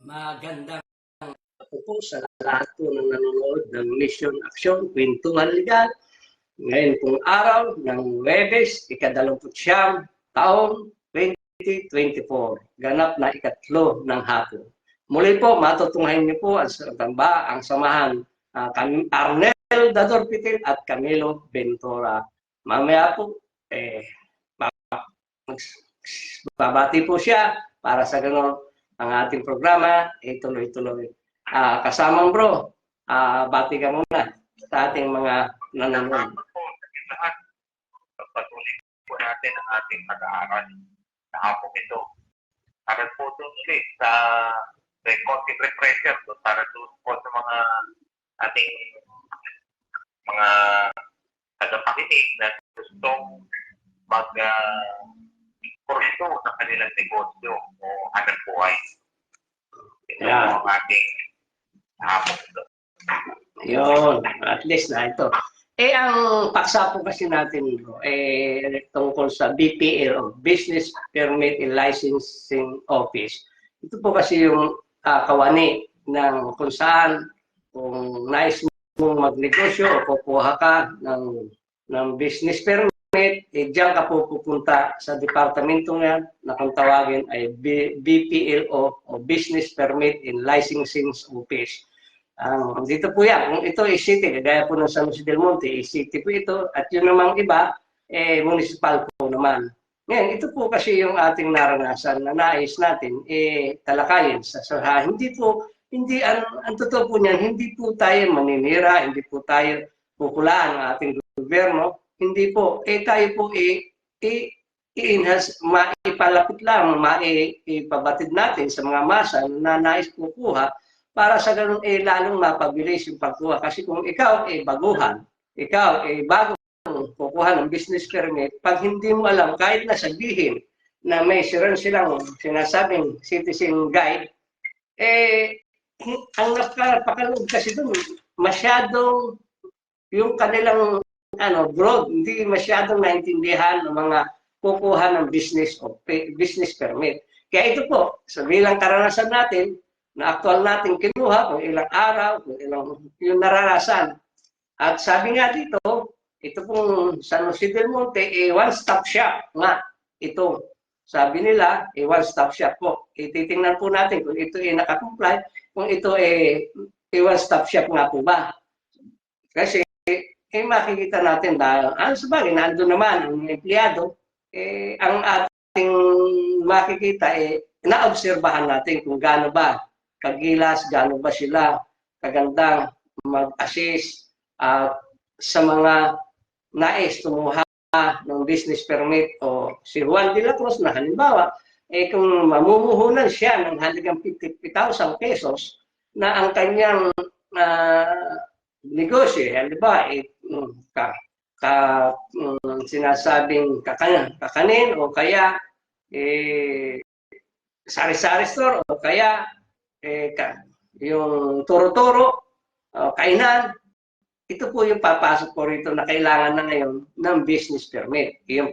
Magandang po sa lahat po ng nanonood ng Mission Action, Kwentuhan Legal. Ngayon pong araw ng Webes, ika-29 taong 2024, ganap na ikatlo ng hapon. Muli po, matutunghayan niyo po ang samahan Arnel Dador Pitil at Camilo Ventura. Mamaya po, babati po siya para sa ganon ang ating programa tuloy-tuloy. Kasamang bro, bati ka muna sa ating mga nanonood. Lahat, pagpatuloy po natin ang ating pag-aaral sa hapon ito. Para po doon ulit sa konting refresher para doon po sa mga ating mga tagapakinig na gustong mag-kurso sa kanilang negosyo o hanap buhay. Ito ang ating hapon ito. Yun, at least na ito. Ang paksa po kasi natin tungkol sa BPL o Business Permit and Licensing Office. Ito po kasi yung kawani ng kung saan kung nais mong magnegosyo o kukuha ka ng business permit, diyan ka po pupunta sa departamento yan na kung tawagin ay BPLO o Business Permit and Licensing Office. Dito po yan, kung ito ay city, gaya po ng San Jose del Monte, city po ito, at yun namang iba, municipal po naman. Ngayon, ito po kasi yung ating naranasan na nais natin, talakayin sa ang totoo po niyan, hindi po tayo maninira, hindi po tayo pukulaan ng ating gobyerno, hindi po, tayo po i-enhance, maipalapit lang, maipabatid natin sa mga masa na nais kukuha para sa ganun lalong mapabilis yung pagkuha. Kasi kung ikaw baguhan, ikaw bago kukuha ng business permit, pag hindi mo alam, kahit na sabihin na may silang sinasabing citizen guide, ang napakalob kasi doon, masyadong yung kanilang broad, hindi masyadong naintindihan ng mga kukuha ng business permit. Kaya ito po, sa bilang karanasan natin, na aktual natin kinuha kung ilang araw, kung ilang yung naranasan. At sabi nga dito, ito pong San Jose del Monte, one-stop shop nga ito. Sabi nila, one-stop shop po. Titingnan po natin kung ito nakakomply, kung ito one-stop shop nga po ba. Kasi makikita natin dahil, sabagay, nandun naman ang empleyado, ang ating makikita, naobserbahan natin kung gaano ba kagilas, gaano ba sila kagandang mag-assist sa mga nais tumuha ng business permit o si Juan de la Cruz na halimbawa, kung mamumuhunan siya ng halagang 50,000 pesos na ang kanyang negosyo, halimbawa, sinasabing kakanin o kaya sari-sari store o kaya yung toro-toro, kainan, ito po yung papasok po rito na kailangan na ngayon ng business permit. Ito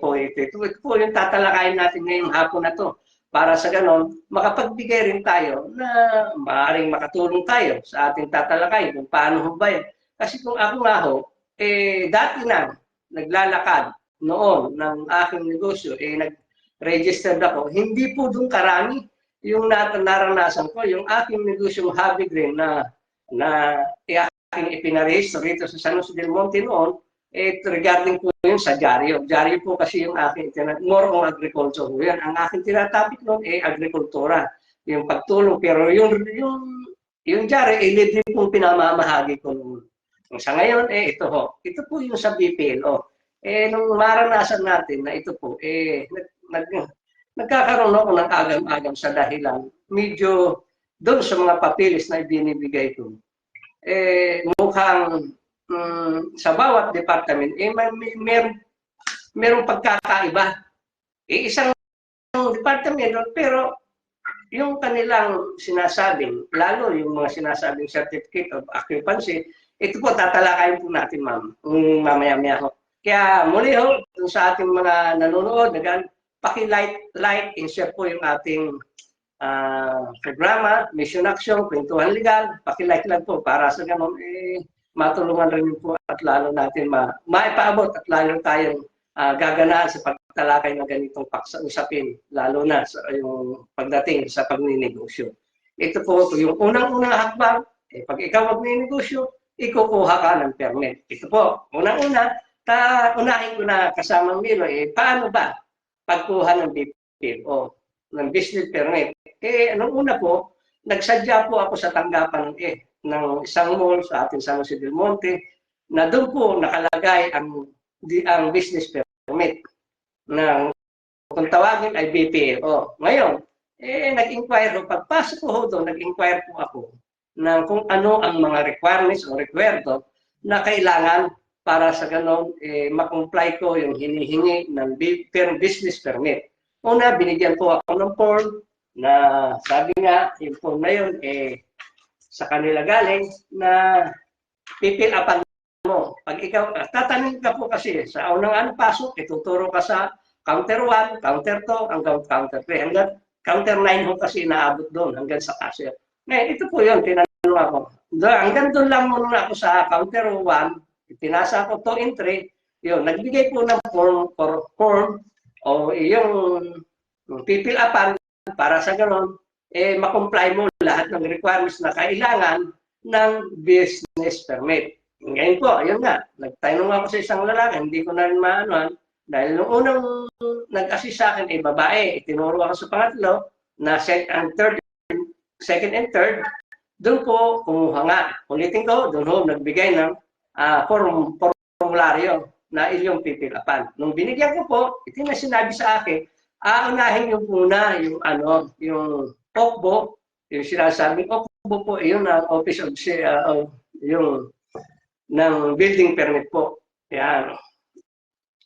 po yung tatalakayin natin ngayong hapon na to. Para sa ganon, makapagbigay rin tayo na maaaring makatulong tayo sa ating tatalakayin kung paano ba yun. Kasi kung ako nga dati na naglalakad noon ng aking negosyo, nag-registered ako, hindi po doon karami yung naranasan ko, yung aking negosyong Hobby Green na aking ipinarehistro rito sa San Jose del Monte noon, regarding po yun sa dyaryo. Dyaryo po kasi yung aking, more on agriculture. Yan, ang aking tinatapik noon agrikultura, yung pagtulong. Pero yung dyaryo, libre pong pinamamahagi ko noon. Sa ngayon, ito po yung sa BPLO. Nung maranasan natin na ito po, nagkakaroon ako ng agam-agam sa dahilan medyo doon sa mga papilis na ibinibigay ko. Mukhang sa bawat department, merong pagkakaiba. Isang department, pero yung kanilang sinasabing, lalo yung mga sinasabing certificate of occupancy, ito po tatalakayin po natin, ma'am, mamaya-maya ho. Kaya muli ho, sa ating mga nanonood, paki-like and share po yung ating programa, mission action, kwentuhan legal, pakilike lang po para sa ganun, matulungan rin po at lalo natin maipaabot at lalo tayong gaganaan sa pagtalakay ng ganitong paksa-usapin, lalo na sa yung pagdating sa pagninegosyo. Ito po, yung unang-unang hakbang, pag ikaw magninegosyo, ikukuha ka ng permit. Ito po, unang-una, unahin ko na kasamang Milo, paano ba pagkuha ng BPO, ng business permit? Anong una po, nagsadya po ako sa tanggapan ng isang mall sa ating San Jose del Monte, na doon po nakalagay ang business permit na kung tawagin ay BPO. Ngayon, nag-inquire ko, pagpasok ko doon, nag-inquire po ako na kung ano ang mga requirements o requirements na kailangan para sa ganon, makomply ko yung hinihingi ng business permit. Una, binigyan po ako ng form na sabi nga, yung form na yun, sa kanila galing na pipil upan mo. Pag ikaw, tatanungin ka po kasi sa unang pasok, ituturo ka sa counter 1, counter 2, hanggang counter 3. Hanggang counter 9 ho kasi inaabot doon, hanggang sa cashier. Ngayon, ito po yun, tinanong ako. Hanggang doon lang muna ako sa counter 1, pinasa ko 2 and 3, yun, nagbigay po ng form o yung pipil upan para sa gano'n, makomply mo lahat ng requirements na kailangan ng business permit. Ngayon po, ayun nga, nagtanong ako sa isang lalaki, hindi ko na rin maanuhan, dahil nung unang nag-assist sa akin ay babae, itinuro ako sa pangatlo na second and third, doon po kumuha nga. Ulitin ko, doon ho nagbigay ng formularyo na inyong pipilapan. Nung binigyan ko po, ito na sinabi sa akin, unahin yung muna yung OCBO, yung sinasabing OCBO po, yun ang Office of yung ng building permit po. Yan.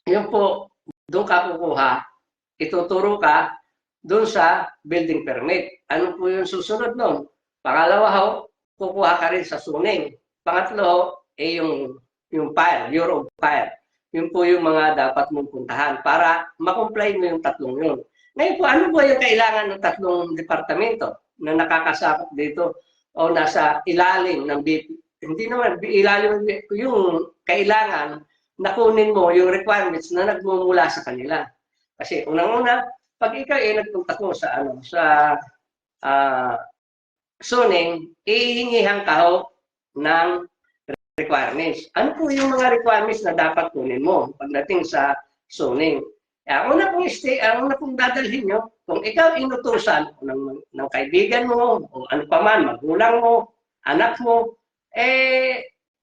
Yun po, doon ka kukuha, ituturo ka doon sa building permit. Ano po yung susunod nun? Pangalawa ho, kukuha ka rin sa suning. Pangatlo, yung fire, Bureau of Fire. Yun po yung mga dapat mong puntahan para makomply mo yung tatlong yun. Ngayon po, ano po yung kailangan ng tatlong departamento na nakakasakop dito o nasa ilalim ng hindi naman ilalim yung kailangan na kunin mo yung requirements na nagmumula sa kanila. Kasi unang-una, pag ikaw nagpunta ko sa zoning, ihingihan ka ho ng requirements. Ano po yung mga requirements na dapat kunin mo pagdating sa zoning? Ang una pong dadalhin nyo, kung ikaw inutusan ng kaibigan mo, o ano pa man, magulang mo, anak mo,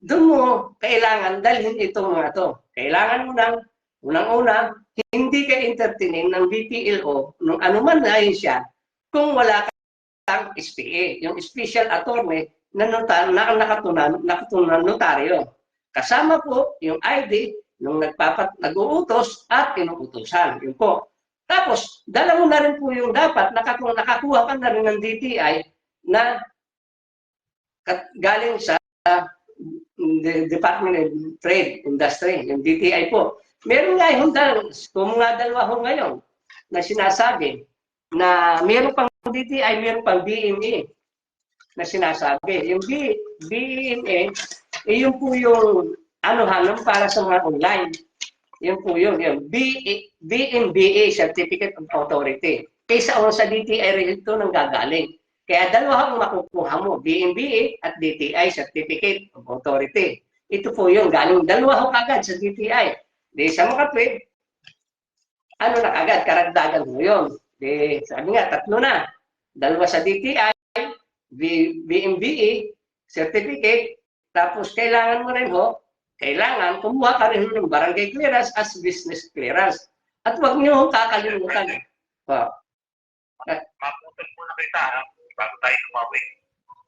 doon mo kailangan dalhin itong mga to. Kailangan mo ng, unang-una, hindi ka entertainin ng BPLO, nung anuman na yun siya, kung wala kang SPA, yung special attorney na nakatunan notaryo. Kasama po yung ID nung nag-uutos at inuutosan. Yun po. Tapos, dala mo na rin po yung dapat, nakakuha ka na rin ng DTI na galing sa Department of Trade, Industry, yung DTI po. Meron nga yung dalawa ho ngayon na sinasabi na meron pang DTI, meron pang BME na sinasabi. Yung BME, yun po yung para sa mga online. Yun po yun. Yung BMBA, Certificate of Authority. Kaysa sa DTI rin ito nang gagaling. Kaya dalawa ang makukuha mo, BMBA at DTI, Certificate of Authority. Ito po yung galing dalawa ho agad sa DTI. Di sa makatwid, na agad, karagdagan mo yun. Di, sabi nga, tatlo na. Dalawa sa DTI, BMBA, Certificate, tapos kailangan mo rin kailangan kumuha ka rin ng barangay clearance as business clearance. At huwag niyo kakalimutan. Maputol muna kita, bago tayo tumawin.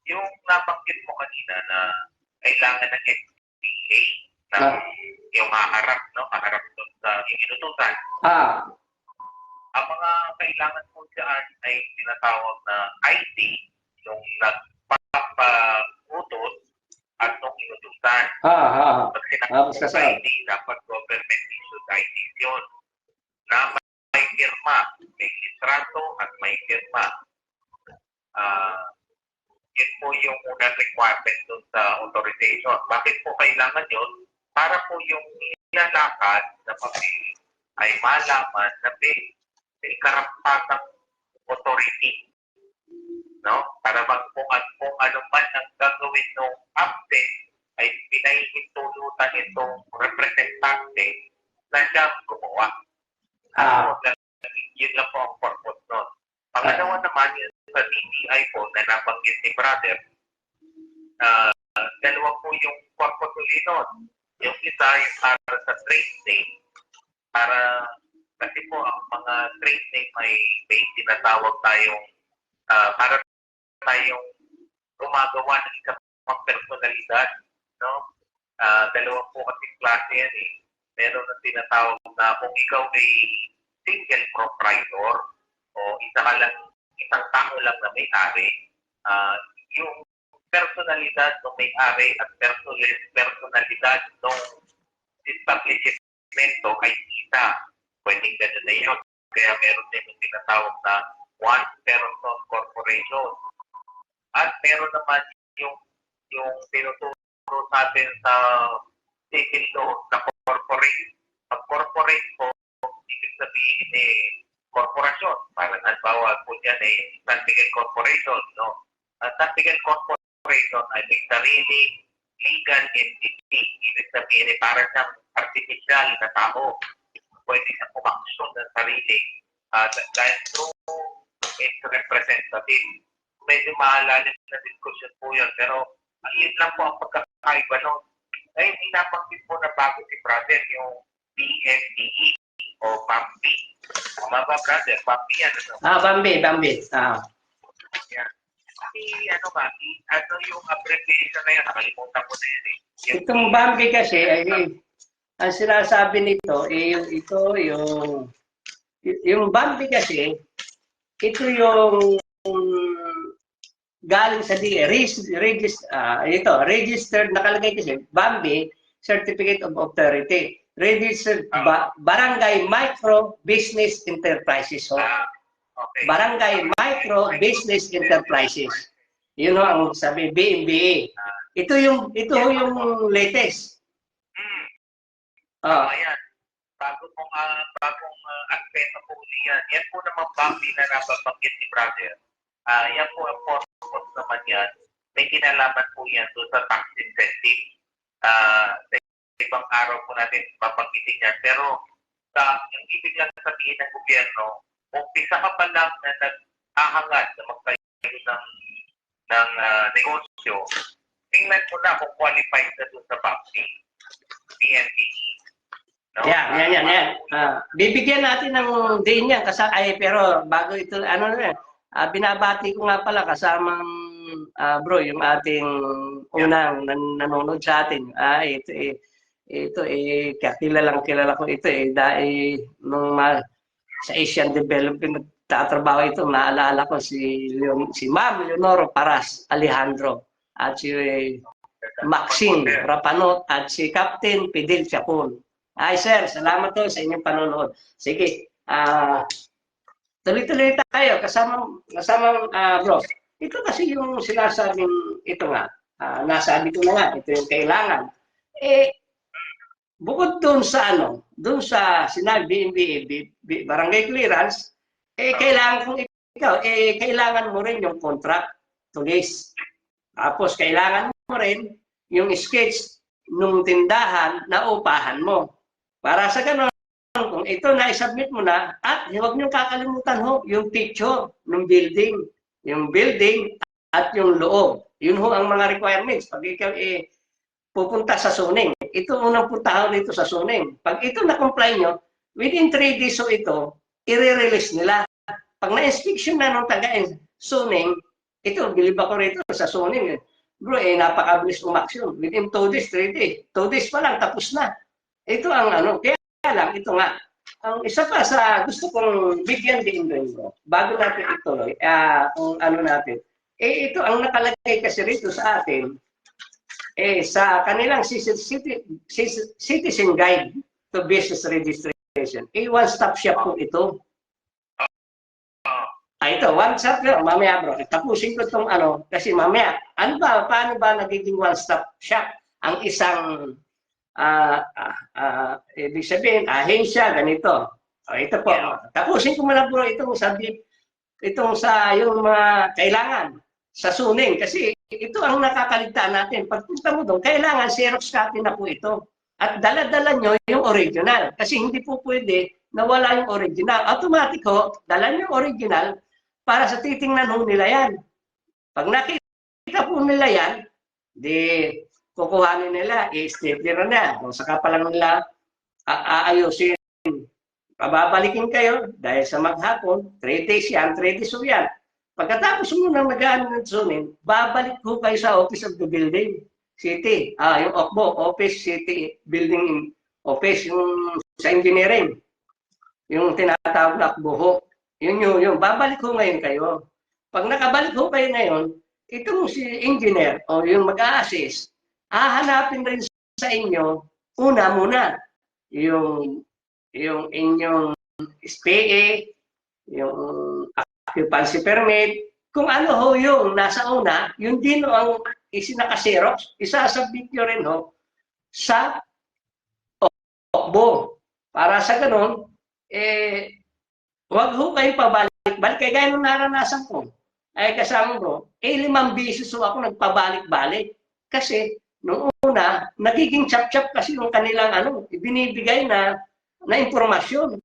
Yung nabanggit mo kanina na kailangan ng SPA na yung haharap, haharap doon sa inutusan. Ang mga kailangan po dyan ay tinatawag na ID, yung nagpapautos at nung inutusan. Pag sinabi ID, dapat government-issued ID yun. Na may firma, may litrato at may firma. yung unang requirement dun sa authorization. Bakit po kailangan yun? Para po yung nilalakad na papel ay malaman na may karampatang authority. No? Para bang kung ano man ang gagawin ng update ay pinahihintulutan itong representante na siyang gumawa. Yun lang po ang purpose nun. Pangalawa naman, yun sa DTI po na nabanggit ni Brother, dalawa po yung purpose uli nun. Yung isa yung para sa trade name, kasi po ang mga trade name may tinatawag tayong para tayong gumagawa ng isang personalidad. No? Dalawa po kasi klase yan eh. Meron na tinatawag na kung ikaw ay single proprietor o isang tao lang na may-ari, yung personalidad ng may-ari at personalidad ng establishmento ay isa. Pwedeng ganun na yun. Kaya meron din yung tinatawag na one person corporation. At meron naman yung tinuturo natin sa civil law na corporate. Pag corporate po, ibig sabihin korporasyon. Parang halimbawa po dyan San Miguel Corporation. No? San Miguel Corporation ay may sarili legal entity. Ibig sabihin parang siyang artificial na tao. Pwede siyang umaksyon ng sarili. Dahil through its representative. Medyo mahalalim na diskusyon po yun. Pero yun lang po ang pagkakaiba nun. Ay, hindi napanggit po na bago si Brother yung BMDE o BAMBI. Tama ba, Brother? BAMBI yan. BAMBI. Yeah. Ano yung abbreviation na yan? Nakalimutan ko na yan eh. Itong BAMBI kasi, ang sinasabi nito, yung BAMBI kasi, ito yung galing sa DA, registered, nakalagay kasi, BAMBI, Certificate of Authority, registered Barangay Micro Business Enterprises. So, okay. Barangay Micro Business Enterprises. Yun ang sabi, BMBA. Ito yung latest. Ayan. Bagong aspeto po yan. Yan po naman BAMBI na nababanggit ni Brother. Yan po ang purpose naman yan. May kinalaman po yan doon sa tax incentive. Sa ibang araw po natin babanggitin yan. Pero yung ibig lang sabihin ng gobyerno, umpisa ka pa lang na nag-ahangad na magtayo ng negosyo, tingnan mo na kung qualified na doon sa BMDE. No? Yan. Bibigyan natin ng din yan pero bago ito, binabati ko nga pala kasamang bro, yung ating unang nanonood sa atin. Ito kilala ko ito dahil nung sa Asian Development nagtatrabaho ito, naalala ko si Ma'am Leonor Paras Alejandro at si Maxine Rapanot at si Captain Fidel Chacon. Ay sir, salamat to sa inyong panonood. Sige, tuloy-tuloy tayo kasama bro. Ito kasi yung sinasabing ito nga, nasabi ko na nga, ito yung kailangan. Bukod doon sa sinabi BMBA, barangay clearance, kailangan kung ikaw, kailangan mo rin yung contract to lease. Tapos kailangan mo rin yung sketch nung tindahan na upahan mo. Para sa ganun, kung ito na-submit mo na, at huwag niyong kakalimutan yung picture ng building. Yung building at yung loob. Yun ang mga requirements. Pag ikaw pupunta sa zoning, ito unang puntahan dito sa zoning. Pag ito na-comply nyo, within 3 days ito, i-release nila. Pag na-inspection na ng taga-zoning, ito, bilib ako rito sa zoning. Bro, napakabilis umaksyon. Within 2 days, 3 days. 2 days pa lang, tapos na. Ito ang kaya lang, ito nga. Ang isa pa sa gusto kong bigyan din doon, bro. Bago natin ituloy, kung natin. Ito ang nakalagay kasi rito sa atin, sa kanilang citizen guide to business registration. One-stop shop po ito. Ito, one stop yun. Mamaya bro, tapusin ko itong ano, kasi mamaya, paano ba nagiging one stop shop ang isang, ibig sabihin, ahensya, ganito. Ito po, tapusin ko muna bro itong sa yung mga kailangan sa suning, kasi ito ang nakakaligtaan natin. Pagpunta mo doon, kailangan Xerox copy na po ito. At dala-dala nyo yung original. Kasi hindi po pwede na wala yung original. Automatic ho, dala nyo yung original para sa titingnan ho nila yan. Pag nakita po nila yan, di kukuhanin nila, i-stapler na. Kung saka pa lang nila aayusin. Pababalikin kayo dahil sa maghapon, 3 days yan, 3 days ho yan. Pagkatapos mo nang mag-ano ng sunin, babalik ho kayo sa office of the building. City, yung OCBO, Office City Building Office, yung sa engineering, yung tinatawag na OCBO. Yun. Babalik ho ngayon kayo. Pag nakabalik ho kayo ngayon, itong si engineer o yung mag-a-assist, hahanapin rin sa inyo, una muna, yung inyong SPA, yung occupancy permit, kung ano ho yung nasa una, yun din ang isinaka-xerox, isasubmit nyo rin ho sa OCBO. Para sa ganun, wag ho kayo pabalik-balik. Kaya gaya nung naranasan ko, ay kasama ko, 5 beses ho ako nagpabalik-balik. Kasi, nung una, nagiging chap-chap kasi yung kanilang ibinibigay na impormasyon.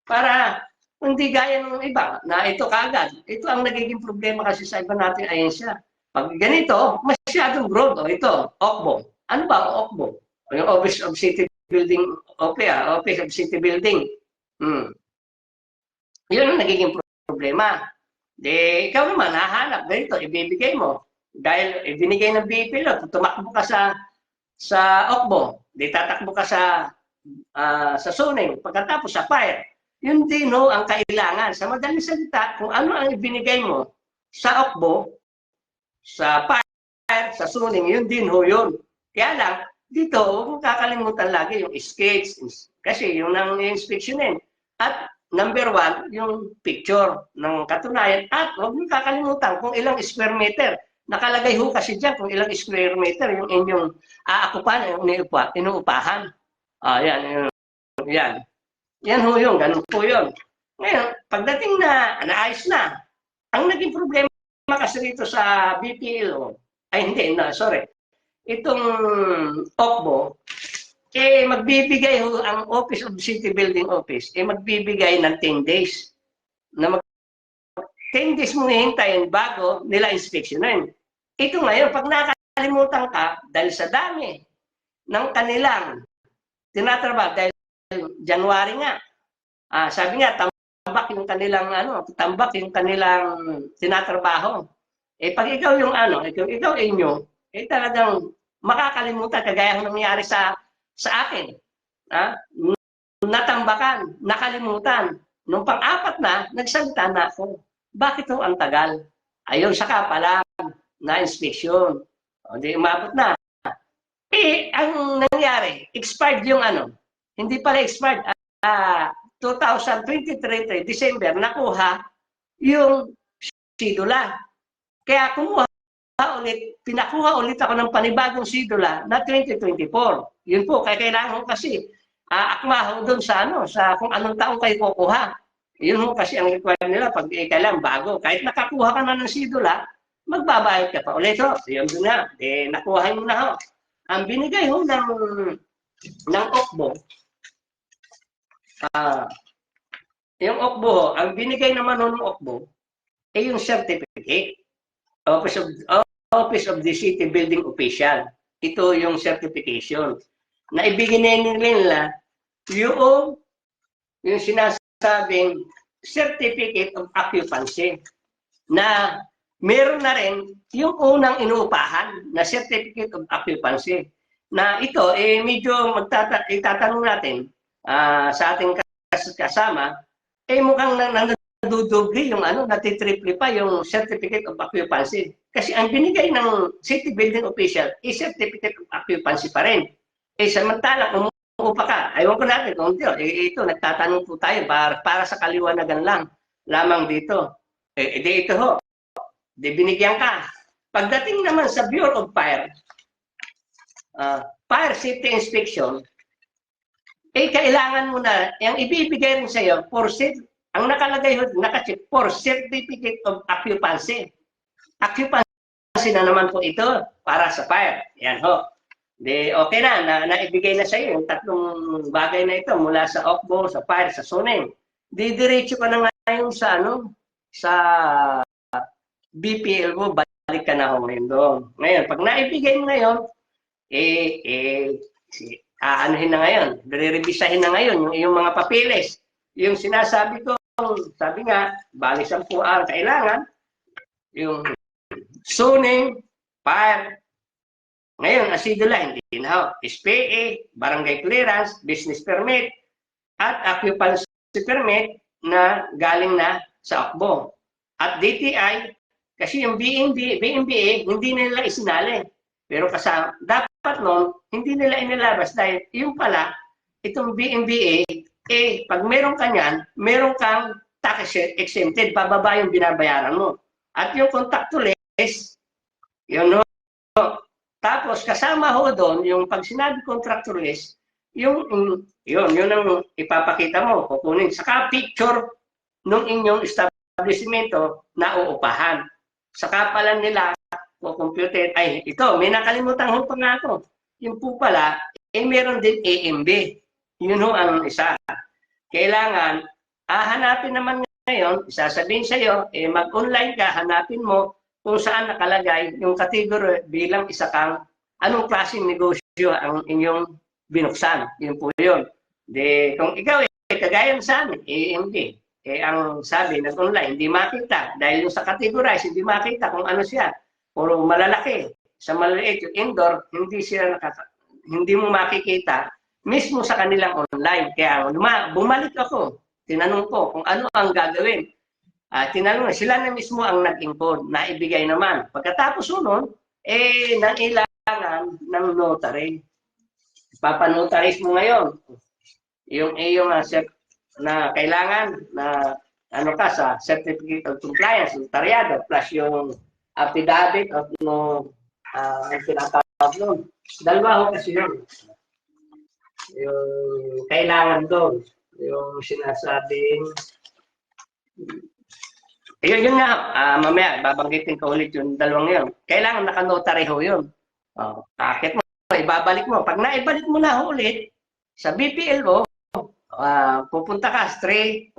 Para hindi gaya ng iba na ito kaagad. Ito ang nagiging problema kasi sa iba natin ahensya. Pag ganito, masyadong broad. Ito, OCBO. Ano ba ang OCBO? Yung Office of City Building, Office of City Building. Yun ang nagiging problema. De, ikaw naman, hahanap, ganito, ibibigay mo. Dahil ibinigay ng BPLO, tumakbo ka sa OCBO, di tatakbo ka sa zoning, pagkatapos sa fire. Yun din ho ang kailangan. Sa madaling salita, kung ano ang ibinigay mo sa OCBO, sa fire, sa zoning, yun din ho yun. Kaya lang, dito, huwag mong kakalimutan lagi yung sketch, kasi yung nang inspeksyonin. At number 1, yung picture ng katunayan. At huwag mong kakalimutan kung ilang square meter. Nakalagay ho kasi dyan kung ilang square meter yung inyong aakupan, yung inuupahan. Yan. Yan ho yun, ganun po yun. Ngayon, pagdating na naayos na, ang naging problema kasi rito sa BPLO, itong OCBO, magbibigay ho ang Office of City Building Office, magbibigay ng 10 days. 10 days mo hihintayin bago nila inspeksyonin. Ito ngayon, pag nakalimutan ka, dahil sa dami ng kanilang tinatrabaho, dahil January nga, sabi nga, tambak yung kanilang tinatrabaho. Pag ikaw yung ikaw inyo, talagang makakalimutan, kagaya ng nangyari sa akin. Natambakan, nakalimutan. Nung pang-4 na, nagsalita na ako. Bakit ho ang tagal? Ayun, saka pala na inspeksyon. Hindi umabot na. Ang nangyari, expired yung hindi pala expired. 2023, December, nakuha yung sidula. Kaya pinakuha ulit ako ng panibagong sidula na 2024. Yun po, kaya kailangan ko kasi akma doon sa kung anong taong kayo kukuha. Yun ho kasi ang require nila pag kailangan bago. Kahit nakakuha ka na ng sidula, magbabayad ka pa ulit ho. Yun doon na. Nakuha mo na ho. Ang binigay ho ng OCBO, yung OCBO, ang binigay naman ng OCBO, yung certificate. Office of the City Building Official. Ito yung certification. Na ibigay nila yung sinasabing Certificate of Occupancy na meron na rin yung unang inuupahan na Certificate of Occupancy. Na ito, medyo itatanong natin sa ating kasama, mukhang nadudubli yung natitriple pa yung Certificate of Occupancy. Kasi ang binigay ng City Building Official is Certificate of Occupancy pa rin. Samantala, kung umuupa ka, ayaw ko natin kung ito, nagtatanong po tayo para sa kaliwanagan lamang dito. Di ito ho, di binigyan ka. Pagdating naman sa Bureau of Fire, Fire Safety Inspection, kailangan mo na, yung ibibigay rin sa'yo, ang nakalagay ho, nakacheck, for Certificate of Occupancy. Occupancy na naman po ito para sa fire. Yan ho. Okay na, naibigay na sa'yo yung tatlong bagay na ito mula sa OCBO, sa fire, sa zoning. Didiretso ka na ngayon sa sa BPL mo, balik ka na ho ngayon doon. Ngayon, pag naibigay mo ngayon, anuhin na ngayon, re-revisahin na ngayon yung mga papeles. Yung sinasabi ko, sabi nga, bali 10 araw kailangan, yung zoning, fire, ngayon, asidula, hindi na ho. SPA, barangay clearance, business permit, at occupancy permit na galing na sa OCBO. At DTI, kasi yung BMBA, hindi nila isinali. Pero kasama, dapat noon, hindi nila inilabas dahil yung pala, itong BMBA, pag meron ka niyan, meron kang tax exempted, bababa yung binabayaran mo. At yung contractualist, yun no. Tapos kasama ho doon, yung pag sinabi contractualist, yun ang ipapakita mo, kukunin. Saka picture ng inyong establishmento na uupahan. Saka pala nila, computer, ito, may nakalimutan ho pa nga ako. Yung po pala, meron din AMB. Yun ho ang isa. Kailangan, hanapin naman ngayon, isasabihin sa'yo, mag-online ka, hanapin mo kung saan nakalagay yung category bilang isa kang anong klaseng negosyo ang inyong binuksan. Yun po yun. Kung ikaw kagaya sa amin, AMD, ang sabi nag-online, hindi makita. Dahil yung sa categorize, hindi makita kung ano siya. Puro malalaki. Sa maliliit, yung indoor, hindi mo makikita mismo sa kanilang online. Kaya bumalik ako, tinanong ko kung ano ang gagawin. Tinanong sila na mismo ang nag-encode, naibigay naman. Pagkatapos nun, nangailangan ng notary. Papanotaries mo ngayon. Yung na kailangan na sa Certificate of Compliance, notaryado, plus yung affidavit of ang pinatawag nun. Dalawa ho kasi yun. Yung kailangan doon. Yung sinasabing yun nga, mamaya, babanggitin ko ulit yung dalawang yun. Kailangan naka-notary ho yun. Akit mo, ibabalik mo. Pag naibalik mo na ho ulit, sa BPL mo, pupunta ka straight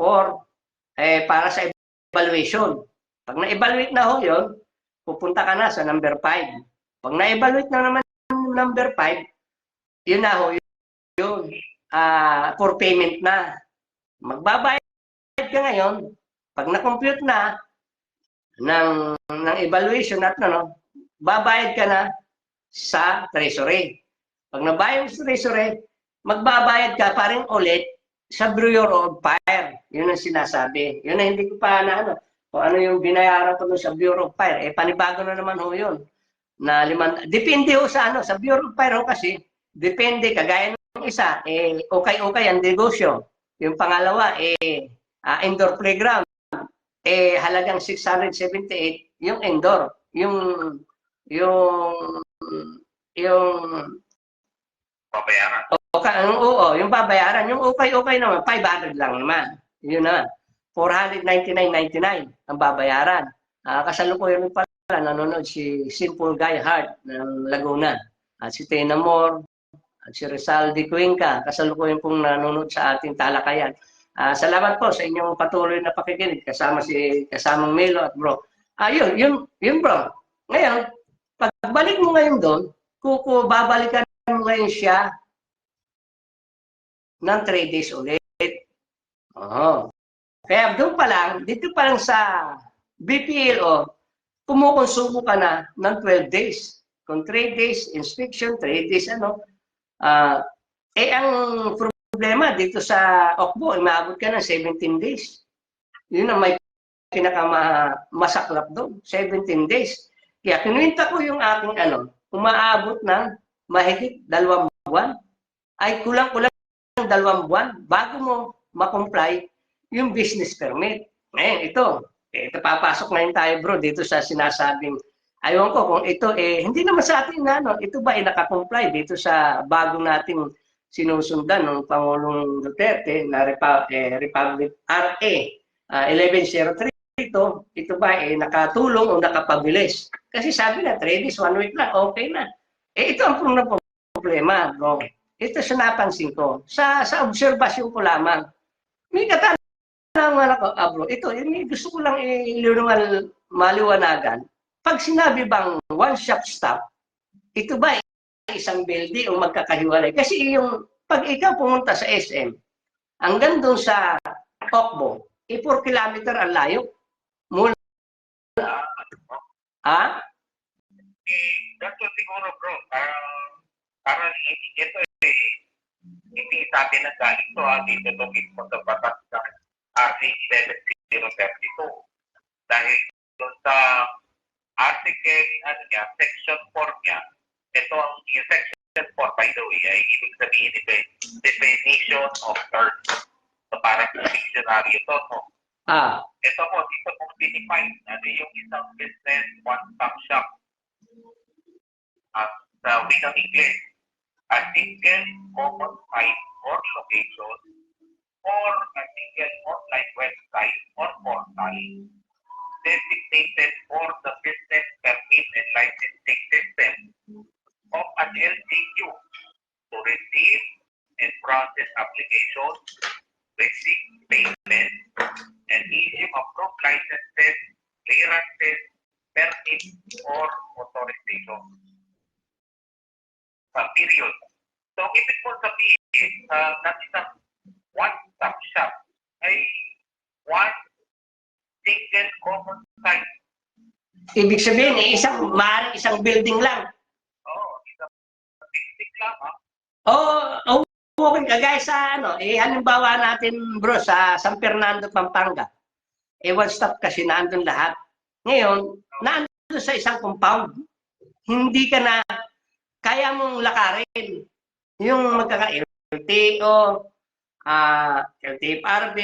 para sa evaluation. Pag na-evaluate na ho yun, pupunta ka na sa number 5. Pag na-evaluate na naman number 5, yun na ho yun. For payment na. Magbabayad ka ngayon, pag na-compute na ng evaluation at babayad ka na sa treasury. Pag nabayad sa treasury, magbabayad ka pa rin ulit sa Bureau of Fire. Yun ang sinasabi. Yun ang hindi ko pa kung ano yung binayaran ko sa Bureau of Fire. Panibago na naman ho yun. Depende ho sa sa Bureau of Fire ho kasi, depende, kagaya ng isa, okay ang negosyo. Yung pangalawa, indoor playground. Halagang 678 yung indoor. Yung babayaran. Oo, yung babayaran. Yung okay naman, 500 lang naman. Yun na. 499.99 ang babayaran. Kasalukuyan pala, nanonood si Simple Guy Hart ng Laguna. At si Tena Moore, at si Rizal de Cuenca. Kasalukuyan pong nanonood sa ating talakayan. Salamat po sa inyong patuloy na pakikinig kasamang Melo at bro. Yun bro. Ngayon, pagbalik mo ngayon doon, babalikan mo ngayon siya ng 3 days ulit. Kaya doon pa lang, dito pa lang sa BPLO, kumukonsumo ka na ng 12 days. Kung 3 days inspection, 3 days ang problema dito sa OCBO, maabot ka ng 17 days. Yun ang may pinakamasaklap doon, 17 days. Kaya kinuwinta ko yung aking umaabot ng mahigit 2 buwan. Ay kulang-kulang 2 buwan bago mo ma-comply yung business permit. Ngayon, ito, ito papasok na yun tayo bro dito sa sinasabing, ayaw ko kung ito hindi naman sa atin na, no? Ito ba nakakomply dito sa bago nating sinusundan ng Pangulong Duterte na Republic RA 1103 ito ba nakatulong o nakapabilis? Kasi sabi na 3 days, 1 week lang, okay na. Ito ang problema, bro. Ito sa napansin ko. Sa obserbasyon ko lamang. May katanungan ako, bro. Ito, gusto ko lang maliwanagan. Pag sinabi bang one-shop stop, ito ba isang building o magkakahiwalay? Kasi pag ikaw pumunta sa SM, hanggang doon sa Okbo, 4 kilometer ang layo. Mula. Ganito siguro bro, parang ito hindi sa atin ang galing to, dito to mismo sa batas ng RC 11032. Dahil doon sa article, section 4 niya, ito ang yung section 4 by the way, ay ibig sabihin definition of terms. So parang dictionary ito, no? Ito po, dito po define yung isang business one-stop shop. Sa wikang English, a single common site or location or a single online website or portal designated for the business permit and licensing system of an LGU to receive and process applications, receive payment, and issue approved licenses, clearances, permits, or authorization. Period. So, ibig po sabihin na isang one-stop shop ay one single common site. Ibig sabihin, maaaring isang building lang. Oo, isang building lang, ha? Okay, kagaya sa halimbawa natin bro sa San Fernando, Pampanga. One-stop kasi naandun lahat. Ngayon, naandun sa isang compound. Hindi ka na kaya mong lakarin yung magkaka-LTO, LTFRB,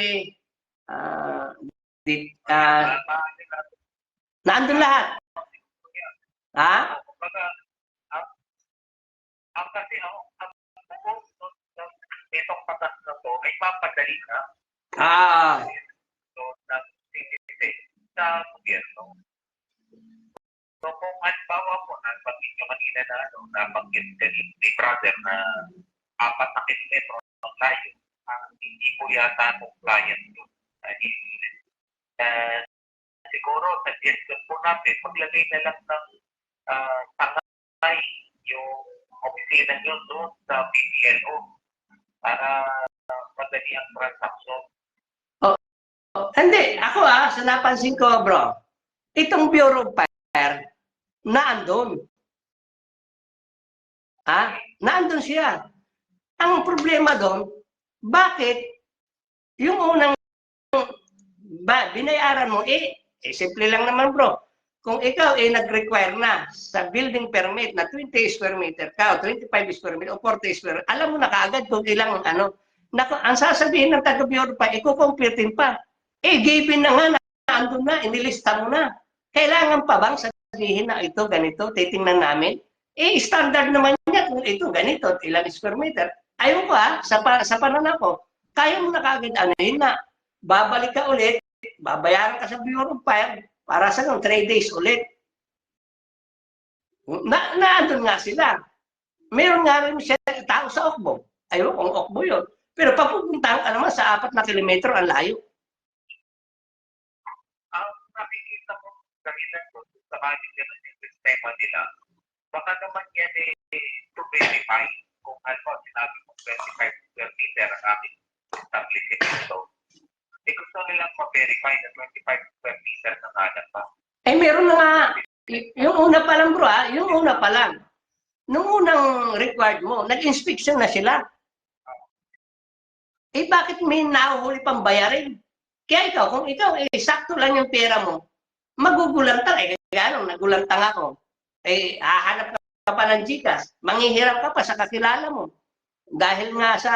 naandun lahat. Ang kasi itong patas na to ay papadali na. So, sa gobyerno. So, kung halimbawa po, nabanggit nyo kanina nabanggit ni brother na 4 na kilometro ng layo, hindi po yata ng client yun. Siguro, suggestion po natin, maglagay na lang ng tangay yung opisina nyo doon sa PPLO para madali ang transaksyon. Hindi, ako sa napansin ko bro, itong Bureau of Fire, naandun. Naandun siya. Ang problema doon, bakit yung unang binayaran mo, simple lang naman bro. Kung ikaw nag-require na sa building permit na 20 square meter ka, o 25 square meter, o 40 square, alam mo na kaagad kung ilang ang sasabihin ng taga-Bureau pa, ikukumpitin pa. Given na nga, naandun na, inilista mo na. Kailangan pa bang sabihin na ito, ganito, titingnan namin? Standard naman niya kung ito, ganito, ilang square meter. Ayun ko sa pananaw ko, kaya mo na kaagad anuhin na. Babalik ka ulit, babayaran ka sa Bureau of Fire, para sa 3 days ulit. Naandun nga sila. Meron nga rin siya tao sa Okbo. Ayun, kung Okbo yun. Pero papupuntahan ka naman sa 4 na kilometro ang layo. Ang nakikita mo kanina sa kanina ng sistema nila, baka naman yan to verify kung ano sinabi mo 25 square meter ang aming establishment dito. Gusto nilang ma-verify na 25 square meter na kanan pa. Meron na nga. Yung una pa lang bro, yung una pa lang. Nung unang required mo, nag-inspection na sila. Bakit may nahuhuli pang bayarin? Kaya ikaw, kung ikaw, sakto lang yung pera mo, magugulantang, gano'n, nagulantang ako. Hahanap ka pa ng GCash, manghihiram ka pa sa kakilala mo. Dahil nga sa,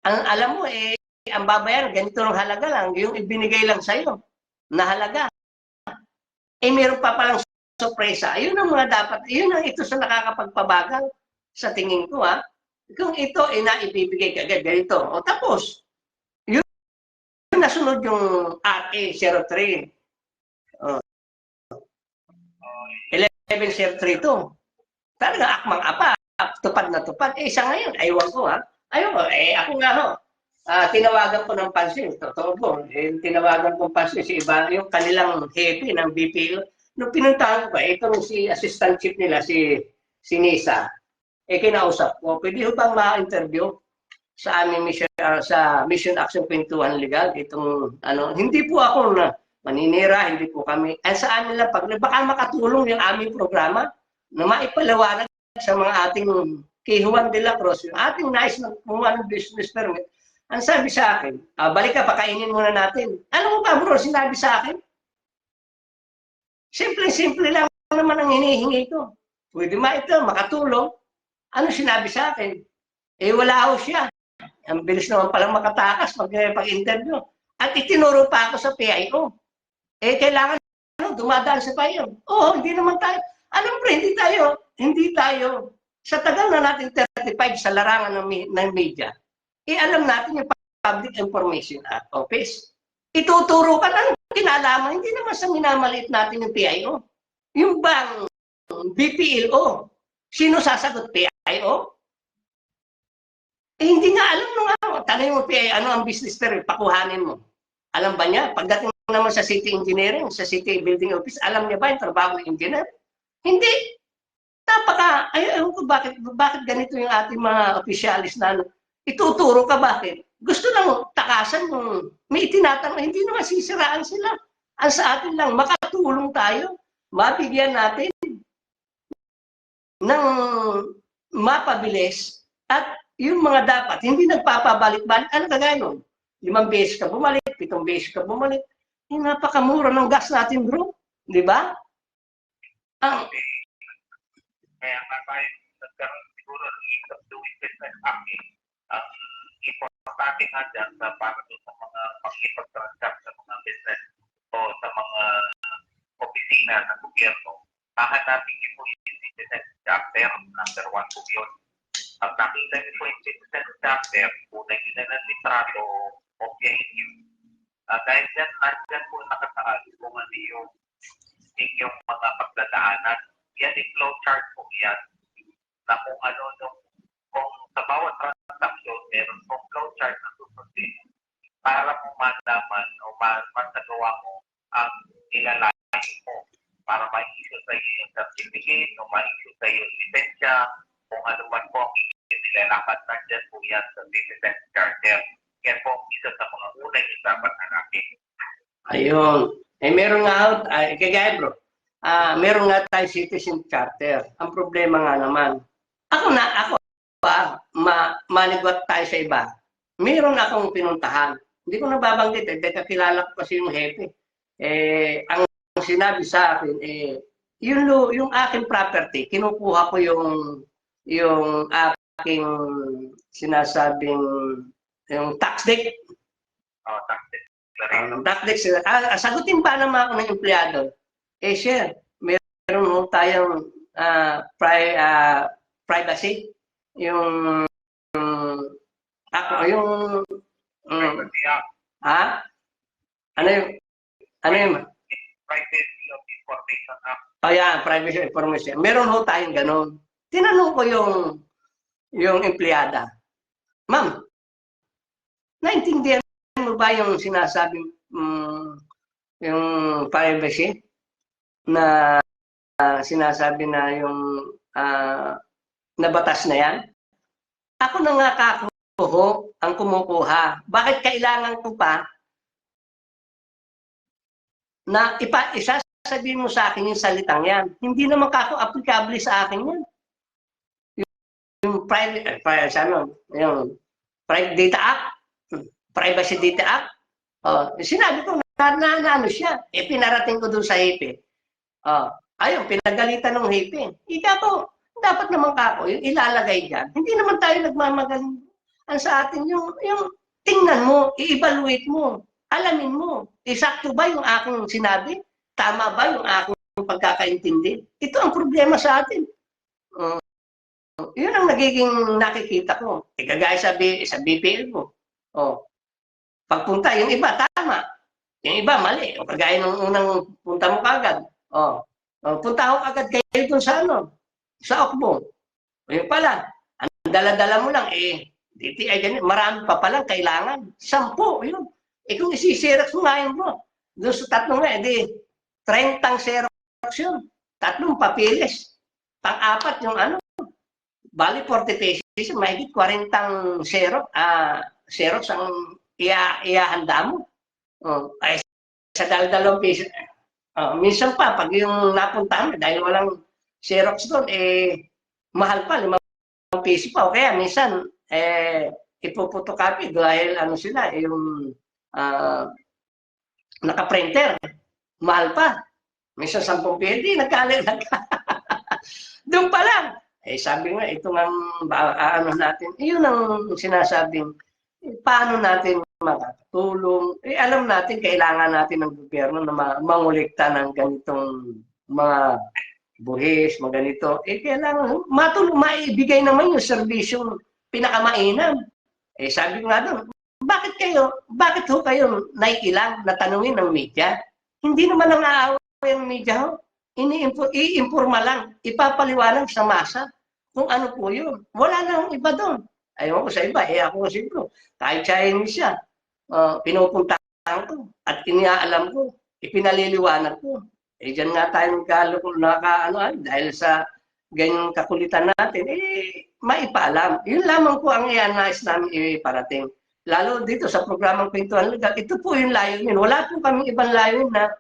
alam mo, ang babayaran, ganito ng halaga lang, yung ibinigay lang sa'yo. na halaga. Meron pa palang sorpresa. Ayun ang mga dapat, yun ang ito sa nakakapagpabagal sa tingin ko Kung ito naibibigay kagad ganito, tapos, yun nasunod yung RA03. 1103 to. Talaga akmang-apa, tupad na tupad. Sa ngayon, aywan ko Aywan ko, ako nga tinawagan ko ng pansin, totoo po, tinawagan ko ng pansin si iba, yung kanilang hepe ng BPO. Nung pinuntahan ko itong si assistant chief nila, si Nisa, kinausap ko, pwede ho bang ma-interview sa aming mission, sa Mission Action Kwentuhan Legal, itong, hindi po ako na maninira, hindi po kami, sa amin lang, baka makatulong yung aming programa na maipalawanag sa mga ating kay Juan de la Cruz, yung ating nais na kumuha ng business permit. Ang sabi sa akin, balik ka, pakainin muna natin. Ano mo ba bro, sinabi sa akin? Simple-simple lang naman ang hinihingi ko. Pwede makatulong. Ano sinabi sa akin? Wala ho siya. Ang bilis naman palang makatakas pag-interview. At itinuro pa ako sa PIO. Kailangan dumadaan sa PIO. Hindi naman tayo. Alam mo, hindi tayo, sa tagal na natin 35 sa larangan ng media, alam natin yung Public Information Office. Ituturo ka na kinalaman, hindi naman sa minamaliit natin yung PIO. Yung bang BPLO, sino sasagot PIO? Hindi nga alam nung tanong mo PIO, ano ang business permit, pakuhanin mo. Alam ba niya? Pagdating naman sa city engineering, sa city building office, alam niya ba yung trabaho ng engineer? Hindi. Ayaw ko bakit ganito yung ating mga opisyalis na ituturo ka, bakit? Gusto lang takasan yung may tinatanong, hindi naman sisiraan sila. Ang sa atin lang, makatulong tayo, mabigyan natin ng mapabilis at yung mga dapat, hindi nagpapabalik-balik. Ano kagaya nun? 5 beses ka bumalik, 7 beses ka bumalik. Napakamura ng gas natin, bro. Di ba? Kaya nga tayo nagkaroon siguro ng ease of doing business acting. Ang importante nga dyan para sa mga pag-ipag-transact sa mga business o sa mga opisina ng gobyerno, hahanapin niyo po yung citizen chapter, number 1 po yun. Pag nakita niyo po yung citizen chapter, unay nyo na ng litrato o PIU. Dahil dyan, nandyan po nakasaad kung ano yung inyong mga pagdadaanan. Yan yung flowchart po yan na kung kung sa bawat transaction meron pong flowchart na susundin para mo malaman o masagawa mo ang nilalayo mo para ma-issue sa iyo yung certificate o ma-issue sa iyo yung lisensya kung ano man po ang nilalakad nandyan po yan sa citizen charter. Yan po isa sa mga unang dapat hanapin. Ayun. Meron nga, kagaya bro, meron nga tayo citizen charter. Ang problema nga naman, manigwat tayo sa iba. Meron akong pinuntahan. Hindi ko nababanggit, kakilala ko kasi yung hepe. Ang sinabi sa akin, yung aking property, kinukuha ko yung aking sinasabing yung tax deck. Tax deck. Tax deck. Sagutin pa naman ako ng empleyado. Sir, meron mo tayong privacy. Yung Ano yung Privacy of Information Act. Privacy of Information. Meron ho tayong ganun. Tinanong ko yung empleyada, ma'am, naintindihan mo ba yung sinasabing yung privacy na sinasabi na yung nabatas na yan? Ako na nga kakuho ang kumukuha. Bakit kailangan ko pa na isasabihin mo sa akin yung salitang yan? Hindi naman kako applicable sa akin yan. Yung private Data Act, Privacy Data Act, sinabi ko na ano siya, pinarating ko doon sa HEPE. Ayun, pinagalitan ng HEPE. Ika po, dapat naman kako, yung ilalagay dyan. Hindi naman tayo nagmamagaling. Ang sa atin, yung tingnan mo, i-evaluate mo, alamin mo. Isakto ba yung aking sinabi? Tama ba yung aking pagkakaintindi? Ito ang problema sa atin. Yun ang nagiging nakikita ko. Kagaya sa BPL mo. Pagpunta, yung iba, tama. Yung iba, mali. O kagaya nung unang punta mo kagad. Punta ako agad kayo dun sa Okbong. Yung pala, ang dala-dala mo lang, DTI ganyan, marami pa palang kailangan. 10, yun. Kung isi-xerox mo nga yun, bro. Doon sa tatlong nga, 30 xerox yun. 3 papilis. Pang-apat yung bali 40 pesos, mahigit 40 xerox ang iahanda mo. Ay, sa dalawang pesos. Minsan pa, pag yung napuntahan mo, dahil walang xerox doon, mahal pa, 5 peso pa. O kaya minsan, ipopotocopy dahil sila, yung naka-printer. Mahal pa. Minsan 10 peso, di nagkalit. Doon pa lang. Sabi nga, ito ang natin. Yun ang sinasabing, paano natin makakatulong. Alam natin, kailangan natin ng gobyerno na mangulikta ng ganitong mga buhis, mga ganito. Kailangan maibigay naman yung serbisyong pinakamainam. Sabi ko nga doon, bakit ho kayo naiilang na tanungin ng media? Hindi naman ang aaway ng media ho. I-informa lang, ipapaliwanag sa masa kung ano po yun. Wala nang iba doon. Ayaw ko sa iba, ako siguro, kahit Chinese siya, pinupuntahan ko at iniaalam ko, ipinaliliwanag ko. Diyan nga tayo dahil sa ganyang kakulitan natin, maipaalam. Yun lamang po ang nais namin iparating. Lalo dito sa programang Kwentuhan Legal, ito po yung layunin. Wala po kaming ibang layunin na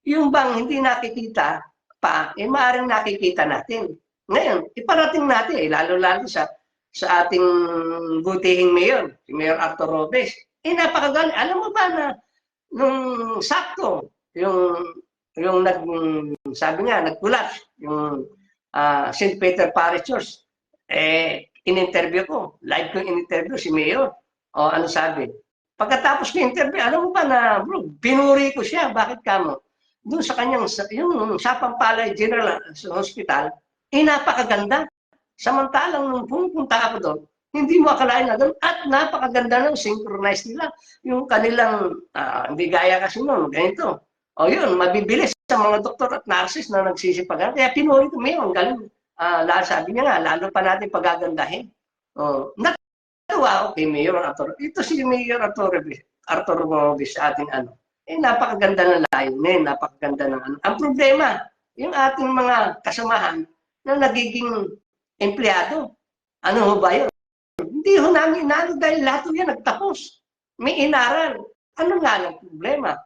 yung bang hindi nakikita pa, maaaring nakikita natin. Ngayon, iparating natin, lalo-lalo sa ating butihing mayor, si Mayor Arthur Robes. Napakagaling. Alam mo ba na nung sakto, yung sabi nga, nag-collapse, yung St. Peter Parish Church, in-interview ko, live ko in-interview si Mayor. Ano sabi? Pagkatapos ng interview, alam mo ba na, bro, binuri ko siya. Bakit ka mo? Doon sa kanyang, yung sa Pampalay General Hospital, napakaganda. Samantalang nung pumunta ako doon, hindi mo akalain na doon, at napakaganda ng synchronize nila. Yung kanilang, hindi gaya kasi noon, ganito. Yun, mabibilis sa mga doktor at nurses na nagsisipagan. Kaya pinuri ko ngayon, galing. Sabi niya nga, lalo pa natin pagagandahin. Natuwa ako kay Mayor Arthur. Ito si Mayor Arthur Robes sa ating napakaganda ng layunin, napakaganda ng Ang problema, yung ating mga kasamahan na nagiging empleyado. Ano ho ba yun? Hindi ho namin inalo dahil lahat yan nagtapos. May inaral. Ano nga ang problema?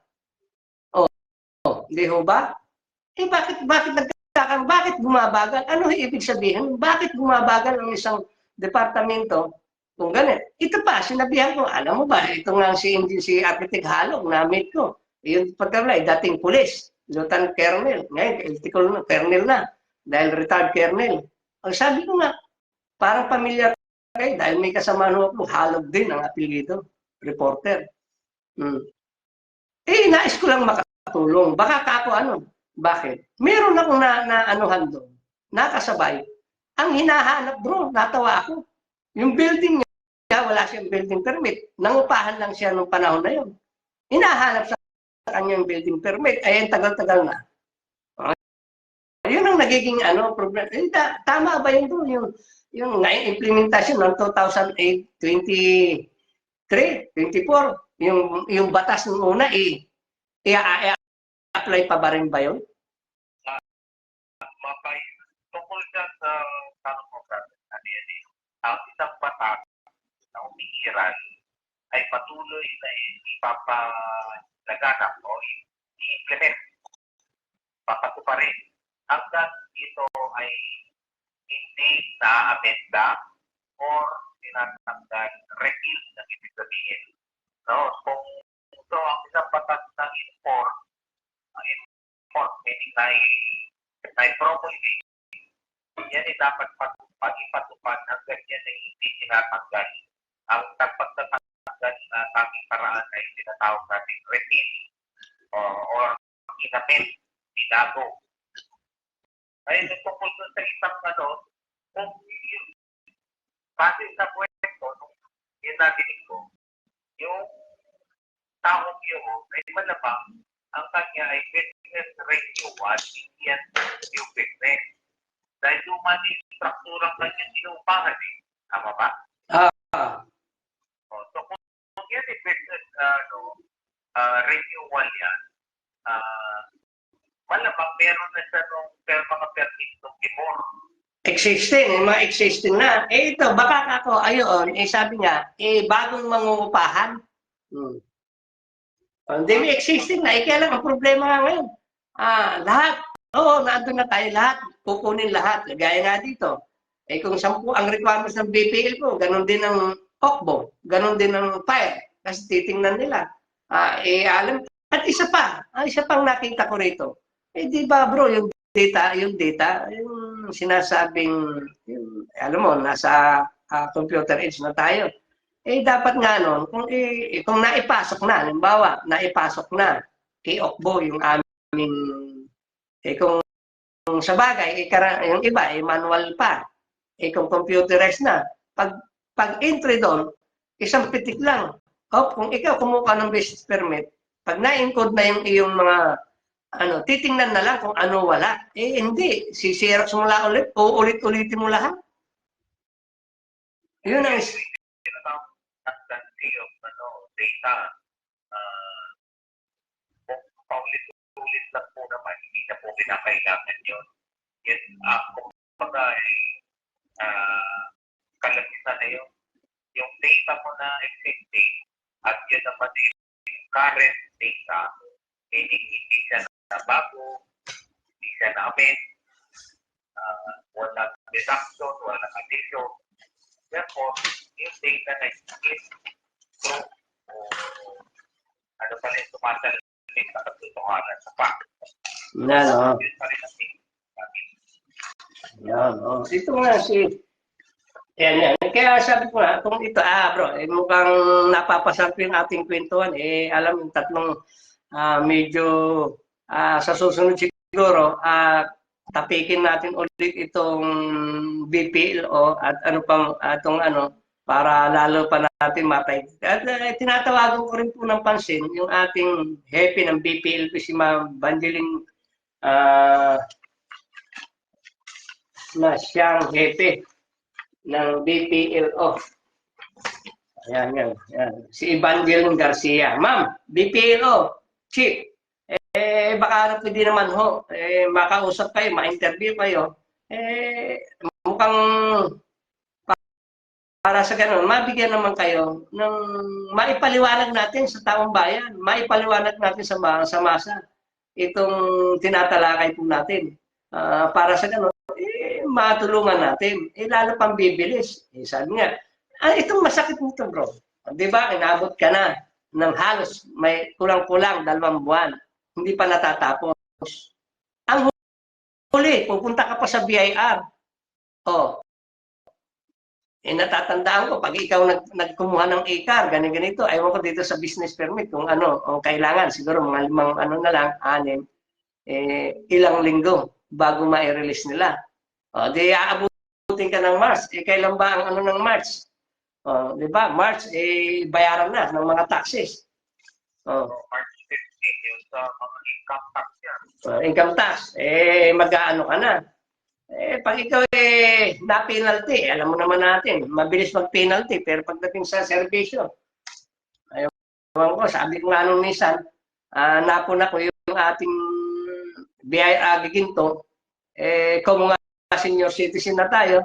Hindi ho ba? Bakit bumabagal? Ano ibig sabihin? Bakit bumabagal ang isang departamento? Kung ganun. Ito pa, sinabihan ko, alam mo ba, ito nga si Architect Halong, na-meet ko. Yung pagkabla, dating pulis, Lieutenant Colonel, ngayon, Colonel na, dahil retired Colonel. Ang sabi ko nga, parang pamilyar kayo, dahil may kasama ako, Halog din ang apelido, reporter. Nais ko lang makatulong. Baka kako bakit? Meron akong na-anuhan doon, nakasabay. Ang hinahanap, bro, natawa ako. Yung building niya, wala siyang building permit. Nangupahan lang siya nung panahon na yun. Hinahanap sa kanyang building permit. Tagal-tagal na. Yun ang nagiging problem. Tama ba yun doon? Yung implementasyon ng 2008, 23, 24, yung batas ng una, i-apply pa ba rin ba yun? Tungkol dyan sa tanong mo, ang isang batas na umiiral ay patuloy na ipapalaganap o i-implement. Papatuparin. Hanggang ito ay hindi na-amenda or tinatanggal, repeal ng ibig sabihin. No? Kung ito ang isang batas ng import, meaning na-promulgate, yan ay dapat ipatupad hanggang yan ay hindi tinatanggal. Ang pagtatanggal dahil na tanging paraan ay tinatawag natin retin or inamin, binago. Ay, tungkol dun sa isang kung base sa kwento, nung yung nadinig ko, yung taong yun ay malamang ang kanya ay business ratio 1, hindi yan yung business. Dahil luma na yung strukturang kanyang inuupahan eh. Tama ba? So kung yan ay business ratio 1 yan, malamang meron na siya nung mga permit nung before. Existing, mga existing na. Ito, baka ako, ayon, sabi nga, bagong mangungupahan. Hindi may existing na. Kaya lang, ang problema nga ngayon, lahat, nandun na tayo lahat, kukunin lahat. Gaya nga dito. Kung 10 ang requirements ng BPL ko, ganun din ng OCBO, ganun din ng FIRE. Kasi titingnan nila. Alam, at isa pang nakita ko rito. Di ba bro, yung data, yung sinasabing, alam mo, nasa computer age na tayo. Dapat nga nun, kung naipasok na, halimbawa, naipasok na kay OCBO yung aming, kung sa bagay, yung iba, manual pa. Kung computerized na, pag entry doon, isang pitik lang. Kung ikaw kumuha ng business permit, pag na-encode na yung iyong mga titingnan na lang kung ano wala. Hindi. Si-xerox mo lang ulit, o ulit-ulitin mo lahat. Yun ang data. Kung paulit-ulit lang po naman, hindi na po kinakailangan yun. Yes, kung kalapisan na yun, yung data mo na existing, at yun naman yung current data, hindi siya na bago, hindi siya na amend, walang deduction, walang addition. Therefore, yung data na is true o ano pala yung tumatalin sa katotohanan sa fact. Yan, Yun pa rin ang natin. Yan, ito nga yan. Kaya sabi ko nga, kung ito, bro, mukhang napapasarap yung ating kwentuhan. Alam yung tatlong medyo sa susunod siguro, tapikin natin ulit itong BPLO at para lalo pa natin mapay. At tinatawagan ko rin po ng pansin yung ating hepe ng BPLP, si Ma'am Banjeling na siyang hepe ng BPLO. Ayan. Si Evangeline Garcia. Ma'am, BPLO, Chief. Baka pwede naman ho, makausap kayo, ma-interview kayo. Mukhang para sa ganun, mabigyan naman kayo ng maipaliwanag natin sa taong bayan, maipaliwanag natin sa masa itong tinatalakay po natin. Para sa ganun, matulungan natin. Lalo pang bibilis. Sabi nga, itong masakit nito bro. Di ba, inabot ka na ng halos may kulang-kulang 2 buwan. Hindi pa natatapos. Ang huli, pupunta ka pa sa BIR. Natatandaan ko, pag ikaw nagkumuha ng ICAR, ganito, ayaw ko dito sa business permit, kung kailangan, siguro mga 5 na lang, 6, ilang linggo bago ma-release nila. Di aabutin ka ng March. Kailan ba ang ng March? Di ba? March, bayaran na ng mga taxes. March 15 yung sa mga income tax yan. Income tax. Mag-aano ka na. Pag ikaw na-penalty, alam mo naman natin, mabilis mag-penalty, pero pagdating sa servisyo, ayaw ko, sabi ko nga nung minsan, napuna ko yung ating BIR Giginto, kung mga senior citizen na tayo,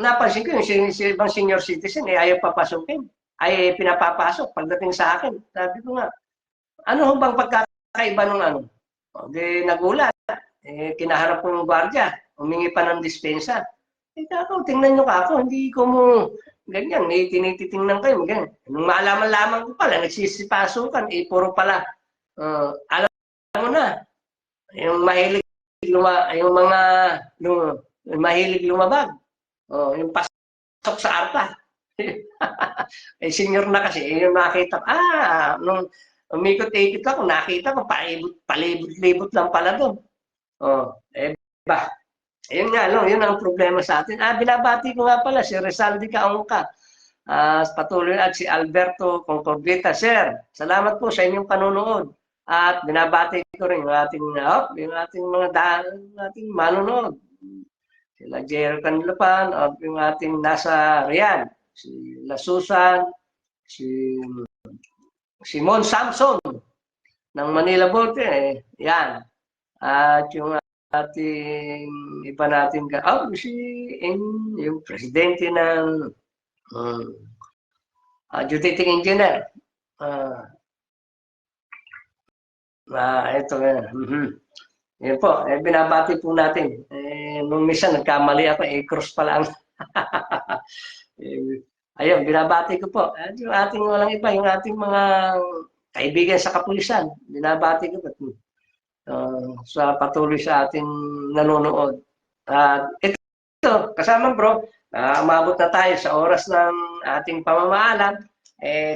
napansin ko yung ibang senior citizen, ayaw papasukin, ay pinapapasok pagdating sa akin. Sabi ko nga, ano bang pagkakaiba ng Di nagulat. Kinaharap ko ng gwardiya, humingi pa ng dispensa. Ako, tingnan nyo ka ako, hindi ko mo ganyan, tinititingnan kayo, ganyan. Nung maalaman-laman ko pala, nagsisipasukan, puro pala, alam mo na, yung mahilig mahilig lumabag, yung pasok sa arpa. Eh, senior na kasi, eh, yung nakita ko, nung umikot-ikot ako, nakita ko, palibot-libot lang pala doon. Oh, eh, ba, yun nga, no, yun ang problema sa atin. Binabati ko nga pala si Rizaldi Kaongka, patuloy at si Alberto Concorvita. Sir, salamat po sa inyong panunood. At binabati ko rin yung ating mga ating manonood. Sila Jero Canlapan, at yung ating nasa Rian, si La Susan, si Simon Samson ng Manila Bote, yan. At yung ating iba natin yung presidente ng Geodetic Engineer. Ito yan. Yan po, binabati po natin. Nung misa nagkamali ako, cross pala ang ayun, binabati ko po. At yung ating walang iba, yung ating mga kaibigan sa kapulisan, binabati ko po. Sa patuloy sa ating nanonood. At ito, kasama bro, umabot na tayo sa oras ng ating pamamaalam.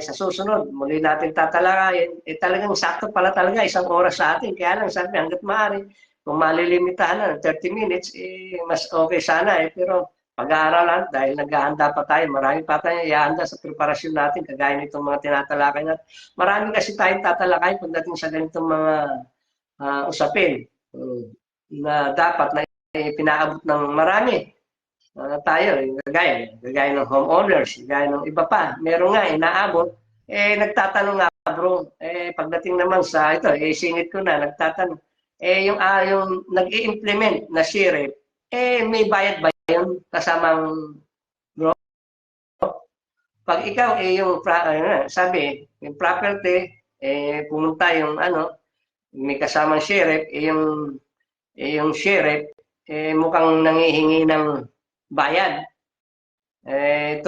Sa susunod, muli natin tatalakayin. Talagang sakto pala talaga, 1 oras sa atin. Kaya lang sabi, hanggat maaari, kung malilimitahan na 30 minutes, mas okay sana. Pero pag-aaralan, dahil naghahanda pa tayo, marami pa tayong ihahanda sa preparasyon natin, kagaya nitong mga tinatalakay natin. Marami kasi tayong tatalakay pagdating sa ganitong mga usapin na dapat na pinaabot ng marami. Tayo, gagaya ng homeowners, gagaya ng iba pa. Meron nga, inaabot. Nagtatanong nga, bro. Pagdating naman sa ito, singit ko na, nagtatanong. Yung nag-i-implement na sheriff, may bayad ba yun kasamang bro? Pag ikaw, sabi, yung property, pumunta yung may kasamang sheriff, yung sheriff, mukhang nangihingi ng bayad. 2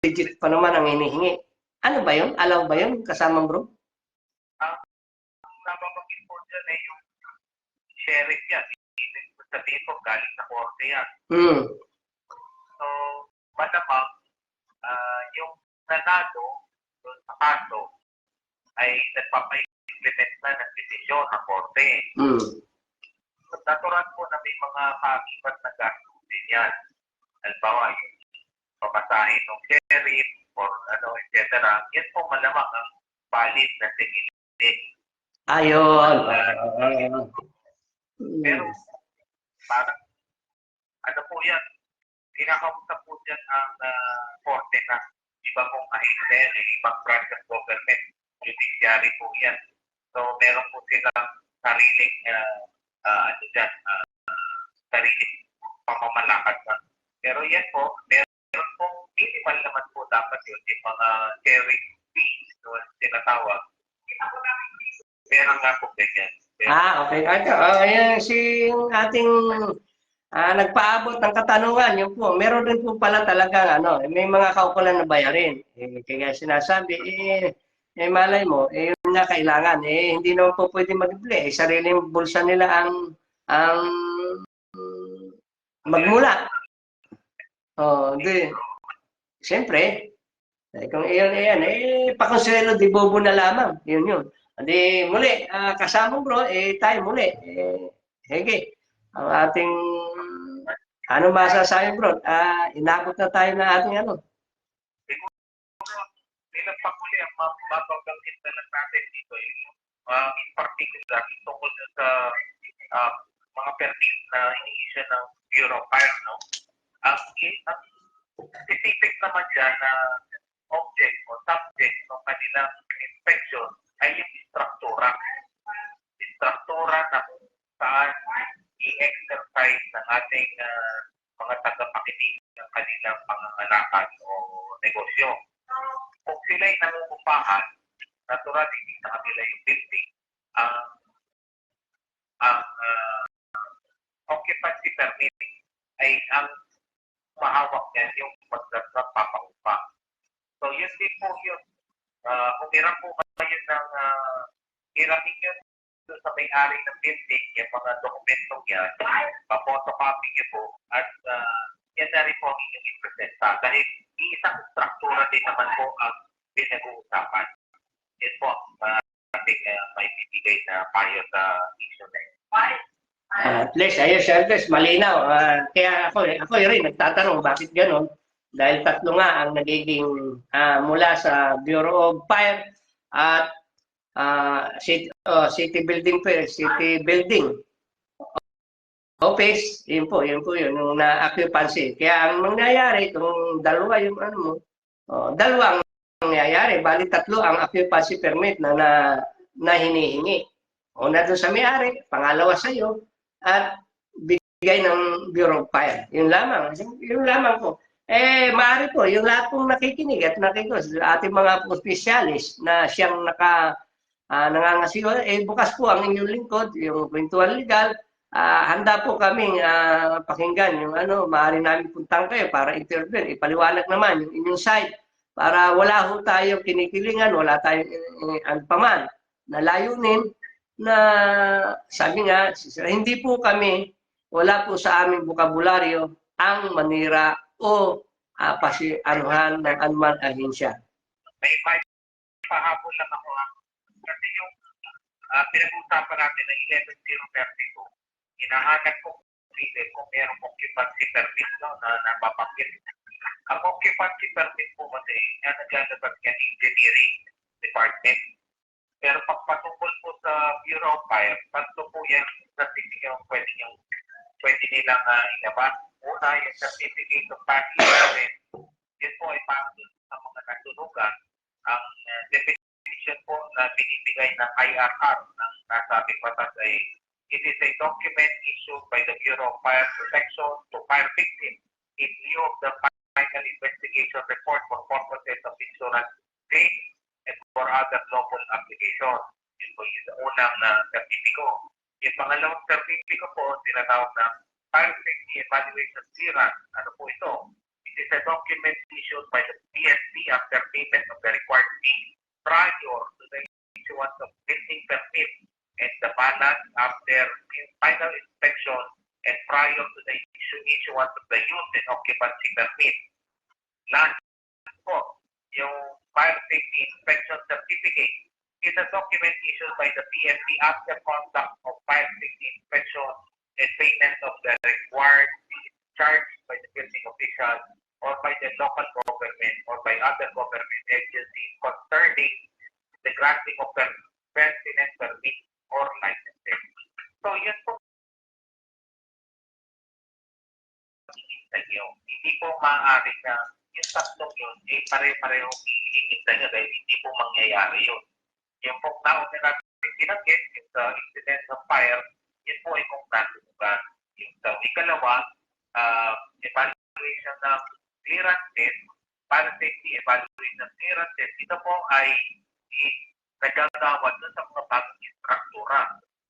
digit pa naman ang hinihingi. Ano ba yun? Allow ba yun kasamang bro? Ang nababanggit po dyan yung sheriff yan. Ibig sabihin po, galing sa korte yan. So, malamang, yung nanalo doon sa kaso ay nagpapa-implement na ng desisyon ng korte. So, natural po na may mga kakibat na gastos din yan. Halimbawa, yung pamasahin ng sheriff or etc. Yan po malamang ang valid na sinilin. Ayun. Pero, parang, po yan, kinakausap po dyan ang korte na iba pong ahensya, ibang branch of government, judiciary po yan. So, meron po silang sariling, sariling pamamalakad na. Pero yan po, meron pong minimal naman po dapat yun, yung mga sharing fees, tinatawag. Meron nga po ganyan. Okay. Ayan yung ating nagpaabot ng katanungan, yun po, meron din po pala talaga, may mga kaukulan na bayarin. Kaya sinasabi, malay mo, yun nga kailangan. Hindi naman po pwede mag-play. Sariling bulsa nila ang magmula. Hindi. Siyempre, kung iyon, pakonsuelo di bobo na lamang. Yun. Hindi, muli, kasama bro, tayo muli. Hege, ang ating, ano masasabi bro? Inabot na tayo na ating Siguro, bilang pakuli, ang mababanggit na lang natin dito in particular, tungkol sa mga permit na ini-issue ng Bureau of Fire, no? Ang specific naman dyan na object o subject ng kanilang inspection ay yung struktura. Struktura na kung saan i-exercise ng ating mga tagapakinig ng kanilang pangangalakan o negosyo. Kung sila'y nangungupahan, natural hindi sa kanila yung building, ang occupancy permit ay ang mahawak niya yung pagpapaupa. So, yun din po yun. Kung hirap po kayo ng hiramin yun sa may-ari ng building, yung mga dokumentong yan, papotocopy niyo po at yan na rin po ang inyong ipresenta. Dahil isang struktura din naman po ang pinag-uusapan. Yan po, ating may bibigay na payo sa issue na yun. At least, ayos, at least, malinaw. Kaya ako rin nagtatanong bakit gano'n. Dahil tatlo nga ang nagiging mula sa Bureau of Fire at City Building Office, yun po yun, yung na-occupancy. Kaya ang mangyayari, kung dalawa yung ano mo, dalawa ang nangyayari, bali tatlo ang occupancy permit na hinihingi. Una doon sa may-ari, pangalawa sa iyo, at bigay ng Bureau of Fire. Yun lamang po. Maaari po, yung lahat pong nakikinig at nakikinig, ating mga opisyalis na siyang nangangasiwa, bukas po ang inyong lingkod, yung Kwentuhan Legal, handa po kaming pakinggan yung maaari namin puntang kayo para intervene, ipaliwanag naman yung inyong side para wala ho tayong kinikilingan, wala tayong paman na layunin na sabi nga, hindi po kami, wala po sa aming bokabularyo ang manira o pasianuhan ng anumang ahensya. May pahabol lang ako. Kasi yung pinag-uusapan natin na 11.032, hinahanap ko kung mayroong occupancy permit na napapanggit. Ang occupancy permit po kasi naglalabas yan engineering department. Pero pagpatungkol po sa Bureau of Fire, tatlo po yan certificate pwede nilang ilabas. Una, yung certificate of party. Yan po ay para sa mga nasunugan. Ang definition po na binibigay ng IRR ng nasabing batas ay it is a document issued by the Bureau of Fire Protection to fire victims in view of the final investigation report for purposes of insurance claims and for other lawful applications. Yun po yung unang sertipiko. Yung pangalawang sertipiko po, tinatawag ng Fire Safety Evaluation Clearance. Ano po ito? It is a document issued by the PSP after payment of the required fee prior to the issuance of building permit and the balance after final inspection and prior to the issuance of the use and occupancy permit. Last po, yung Fire Safety Inspection Certificate is a document issued by the PSP after conduct of fire safety inspection and payment of the required fees charged by the building official or by the local government or by other government agencies concerning the granting of maintenance permit or licenses. So yun po. Hindi po maaari na yung tatlong yun, pare-parehong iingintay nyo dahil hindi po mangyayari yun. Yung po naon na natin tinanggit, yung incident of fire, yun po ay kung nasunugan. Yung sa ikalawa, evaluation ng clearances, para safety evaluation ng clearances, ito po ay nagagawad doon sa mga bagong struktura.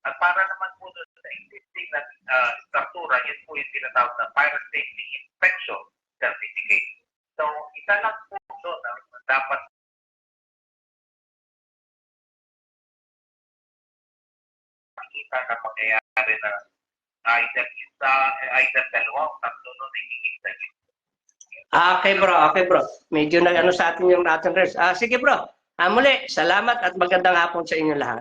At para naman po doon sa existing na struktura, yun po yung tinatawag na fire safety inspection certificate. So, isa lang po doon na dapat makikita na mangyayari na either dalawa o tatlo nun hihingit na yun. Okay bro. Medyo sa atin yung ating rest. Sige bro. Muli, salamat at magandang hapon sa inyo lahat.